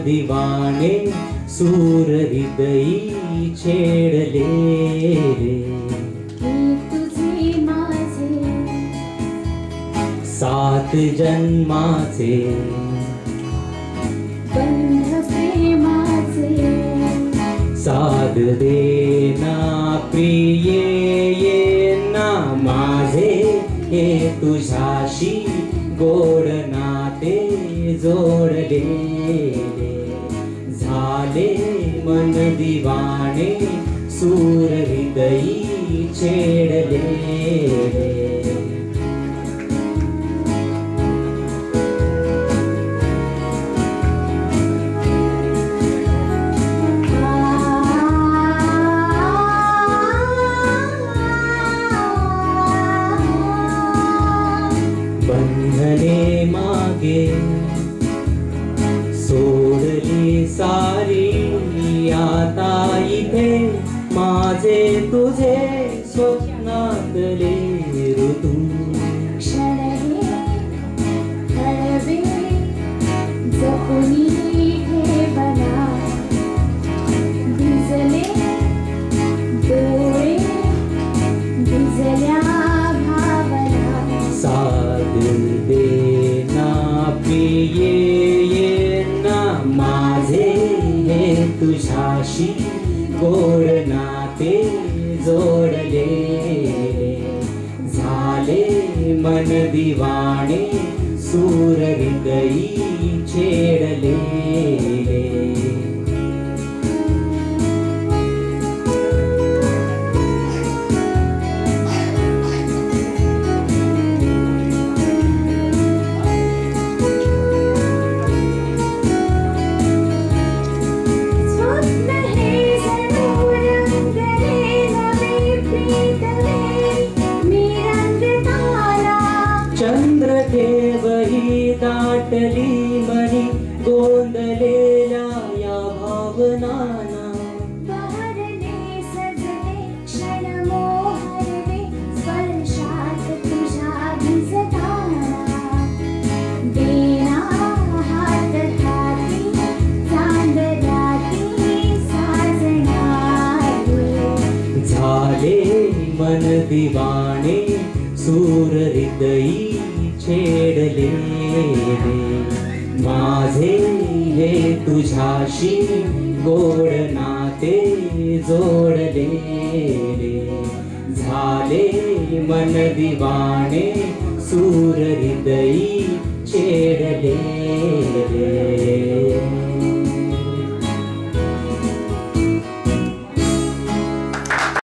दिवाणे सूर हृदयी छेडले रे। तुझे माझे सात जन्माचे बंध प्रेमाचे साध देना प्रिये ये ना माझे हे तुझ्याशी गोड नाते जोडले झाले मन दिवाणे सूर हृदयी छेडले बंधने मागे सोडली सारी आता इथे माझे तुझे स्वप्नातले ऋतू क्षण हळवे जपुनी ठेवला भिजले डोळे भिजल्या भावना साथ देना प्रिये ये ना माझे हे तुझ्याशी गोड नाते जोडले झाले मन दिवाणे सूर हृदयी छेडले चंद्र ठेवही दाटली मनी गोंदलेल्या या भावनाना बहरले सजले क्षण मोहरले स्पर्शात तुझ्या भिजताना देना हात हाती चांदराती साजणारे झाले मन दिवाणे सूर हृदयी छेडले माझे हे तुझ्याशी गोड नाते जोडले झाले मन दिवाणे सूर हृदयी छेडले